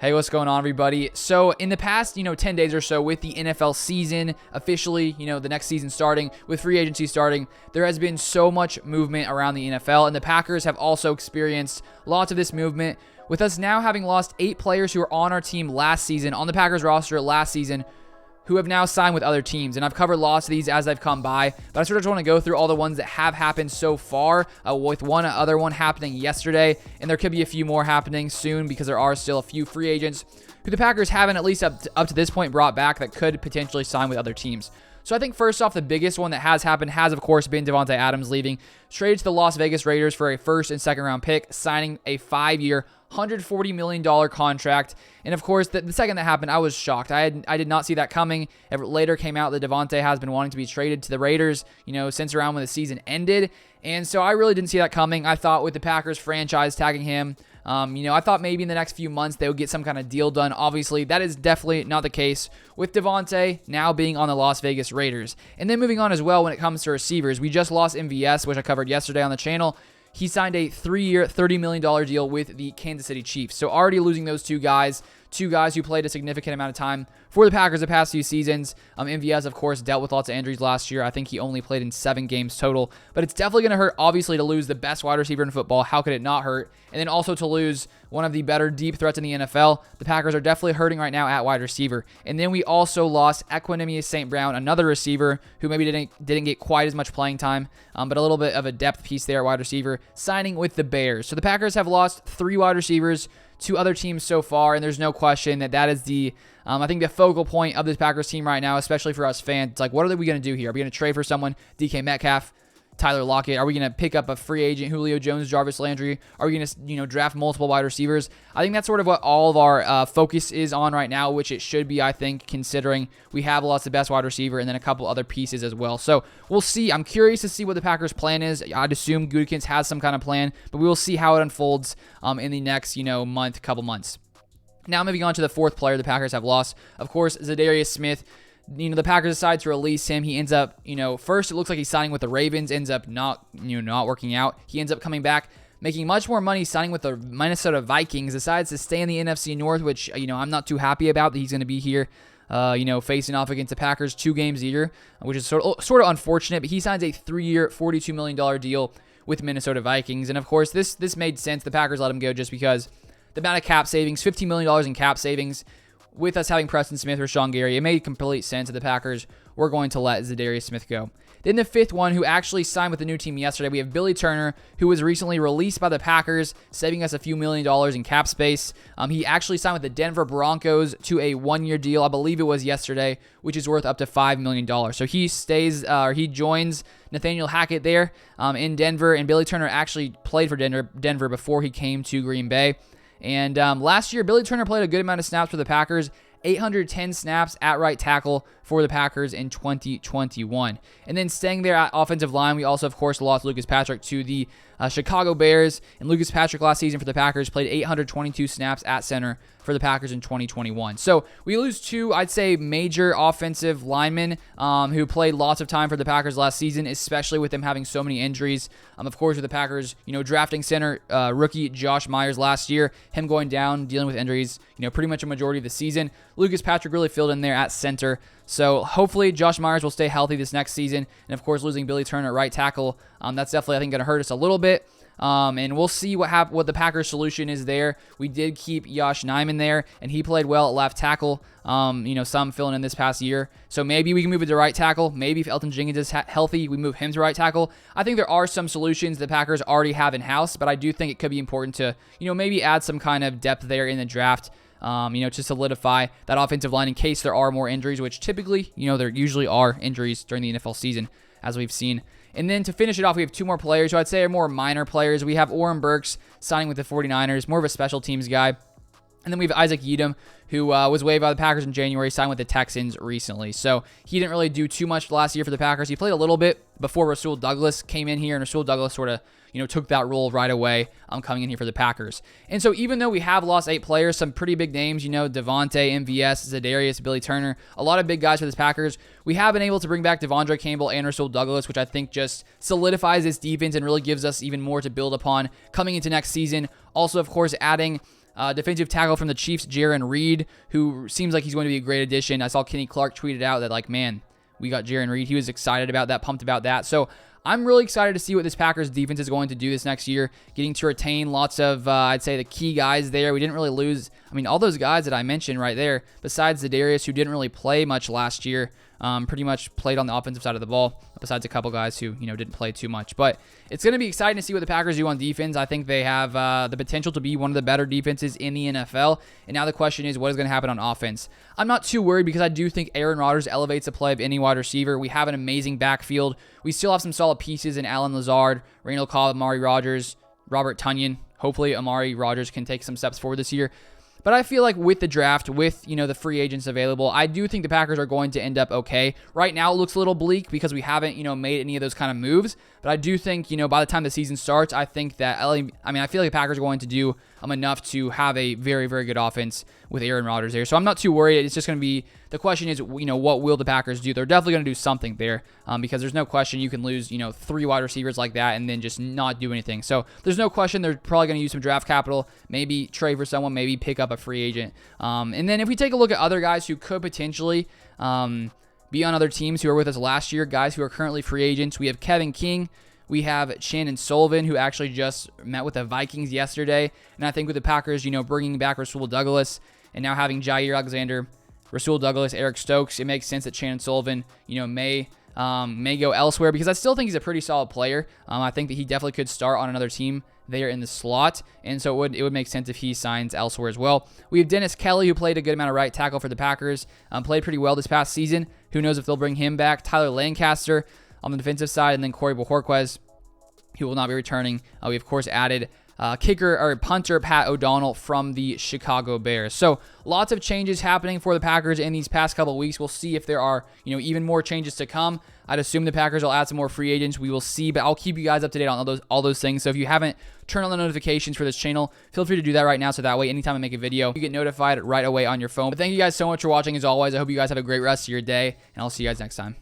Hey, what's going on, everybody? So in the past, 10 days or so with the NFL season officially, the next season starting, with free agency starting, there has been so much movement around the NFL, and the Packers have also experienced lots of this movement, with us now having lost 8 players who were on our team last season, on the Packers roster last season, who have now signed with other teams. And I've covered lots of these as they've come by, but I sort of just want to go through all the ones that have happened so far, with one other one happening yesterday, and there could be a few more happening soon because there are still a few free agents who the Packers haven't, at least up to this point, brought back that could potentially sign with other teams. So I think first off, the biggest one that has happened has, of course, been Davante Adams leaving, traded to the Las Vegas Raiders for a first and second round pick, signing a 5-year, $140 million contract. And of course, the second that happened, I was shocked. I did not see that coming. It later came out that Davante has been wanting to be traded to the Raiders, since around when the season ended. And so I really didn't see that coming. I thought with the Packers franchise tagging him, I thought maybe in the next few months they would get some kind of deal done. Obviously, that is definitely not the case with Davante now being on the Las Vegas Raiders. And then moving on as well when it comes to receivers, we just lost MVS, which I covered yesterday on the channel. He signed a 3-year, $30 million deal with the Kansas City Chiefs. So already losing those two guys who played a significant amount of time for the Packers the past few seasons. MVS, of course, dealt with lots of injuries last year. I think he only played in 7 games total. But it's definitely going to hurt, obviously, to lose the best wide receiver in football. How could it not hurt? And then also to lose one of the better deep threats in the NFL. The Packers are definitely hurting right now at wide receiver. And then we also lost Equanimeous St. Brown, another receiver who maybe didn't get quite as much playing time, but a little bit of a depth piece there at wide receiver, signing with the Bears. So the Packers have lost 3 wide receivers to other teams so far, and there's no question that is the, I think, the focal point of this Packers team right now, especially for us fans. It's like, what are we going to do here? Are we going to trade for someone, DK Metcalf, Tyler Lockett? Are we going to pick up a free agent, Julio Jones, Jarvis Landry? Are we going to, draft multiple wide receivers? I think that's sort of what all of our focus is on right now, which it should be, I think, considering we have lost the best wide receiver and then a couple other pieces as well. So we'll see. I'm curious to see what the Packers' plan is. I'd assume Gutekunst has some kind of plan, but we will see how it unfolds in the next, couple months. Now moving on to the fourth player the Packers have lost, of course, Za'Darius Smith. The Packers decide to release him. He ends up, first it looks like he's signing with the Ravens, ends up not working out. He ends up coming back, making much more money, signing with the Minnesota Vikings, decides to stay in the NFC North, which, I'm not too happy about that he's going to be here, facing off against the Packers 2 games a year, which is sort of unfortunate, but he signs a 3-year, $42 million deal with Minnesota Vikings. And of course, this made sense. The Packers let him go just because the amount of cap savings, $15 million in cap savings, with us having Preston Smith or Rashawn Gary, it made complete sense that the Packers were going to let Za'Darius Smith go. Then the fifth one, who actually signed with the new team yesterday, we have Billy Turner, who was recently released by the Packers, saving us a few $1 million in cap space. He actually signed with the Denver Broncos to a 1-year deal, I believe it was yesterday, which is worth up to $5 million. So he joins Nathaniel Hackett there in Denver, and Billy Turner actually played for Denver before he came to Green Bay. And last year, Billy Turner played a good amount of snaps for the Packers, 810 snaps at right tackle for the Packers in 2021. And then staying there at offensive line, we also, of course, lost Lucas Patrick to the Chicago Bears. And Lucas Patrick last season for the Packers played 822 snaps at center for the Packers in 2021. So we lose 2, I'd say, major offensive linemen who played lots of time for the Packers last season, especially with them having so many injuries. Of course, with the Packers, drafting center rookie Josh Myers last year, him going down, dealing with injuries, pretty much a majority of the season. Lucas Patrick really filled in there at center. So hopefully Josh Myers will stay healthy this next season. And of course, losing Billy Turner at right tackle, that's definitely, I think, going to hurt us a little bit. And we'll see what the Packers' solution is there. We did keep Yosh Nijman there, and he played well at left tackle. Some filling in this past year. So maybe we can move it to right tackle. Maybe if Elton Jenkins is healthy, we move him to right tackle. I think there are some solutions the Packers already have in-house, but I do think it could be important to, maybe add some kind of depth there in the draft, to solidify that offensive line in case there are more injuries, which typically, there usually are injuries during the NFL season, as we've seen. And then to finish it off, we have 2 more players who I'd say are more minor players. We have Oren Burks signing with the 49ers, more of a special teams guy. And then we have Isaac Yiadom, who was waived by the Packers in January, signed with the Texans recently. So he didn't really do too much last year for the Packers. He played a little bit before Rasul Douglas came in here, and Rasul Douglas sort of, took that role right away coming in here for the Packers. And so even though we have lost 8 players, some pretty big names, Davante, MVS, Za'Darius, Billy Turner, a lot of big guys for this Packers, we have been able to bring back Devondre Campbell and Rasul Douglas, which I think just solidifies this defense and really gives us even more to build upon coming into next season. Also, of course, adding Defensive tackle from the Chiefs, Jaron Reed, who seems like he's going to be a great addition. I saw Kenny Clark tweeted out that, like, man, we got Jaron Reed. He was excited about that, pumped about that. So I'm really excited to see what this Packers defense is going to do this next year, getting to retain lots of, I'd say, the key guys there. We didn't really lose, I mean, all those guys that I mentioned right there, besides Za'Darius, who didn't really play much last year, pretty much played on the offensive side of the ball, besides a couple guys who, didn't play too much. But it's going to be exciting to see what the Packers do on defense. I think they have the potential to be one of the better defenses in the NFL. And now the question is, what is going to happen on offense? I'm not too worried because I do think Aaron Rodgers elevates the play of any wide receiver. We have an amazing backfield. We still have some solid pieces in Allen Lazard, Randall Cobb, Amari Rodgers, Robert Tonyan. Hopefully Amari Rodgers can take some steps forward this year. But I feel like with the draft, with, the free agents available, I do think the Packers are going to end up okay. Right now, it looks a little bleak because we haven't, made any of those kind of moves. But I do think, by the time the season starts, I think that, I feel like the Packers are going to do enough to have a very, very good offense with Aaron Rodgers there. So I'm not too worried. It's just going to be, the question is, what will the Packers do? They're definitely going to do something there because there's no question you can lose, 3 wide receivers like that and then just not do anything. So there's no question they're probably going to use some draft capital, maybe trade for someone, maybe pick up a free agent. And then if we take a look at other guys who could potentially be on other teams who were with us last year, guys who are currently free agents, we have Kevin King. We have Shannon Sullivan, who actually just met with the Vikings yesterday. And I think with the Packers, bringing back Rasul Douglas and now having Jair Alexander, Rasul Douglas, Eric Stokes, it makes sense that Shannon Sullivan, may go elsewhere because I still think he's a pretty solid player. I think that he definitely could start on another team there in the slot, and so it would make sense if he signs elsewhere as well. We have Dennis Kelly, who played a good amount of right tackle for the Packers, played pretty well this past season. Who knows if they'll bring him back? Tyler Lancaster on the defensive side, and then Corey Bojorquez, who will not be returning. We, of course, added punter Pat O'Donnell from the Chicago Bears. So lots of changes happening for the Packers in these past couple of weeks. We'll see if there are, even more changes to come. I'd assume the Packers will add some more free agents. We will see, but I'll keep you guys up to date on all those things. So if you haven't turned on the notifications for this channel, feel free to do that right now. So that way, anytime I make a video, you get notified right away on your phone. But thank you guys so much for watching. As always, I hope you guys have a great rest of your day, and I'll see you guys next time.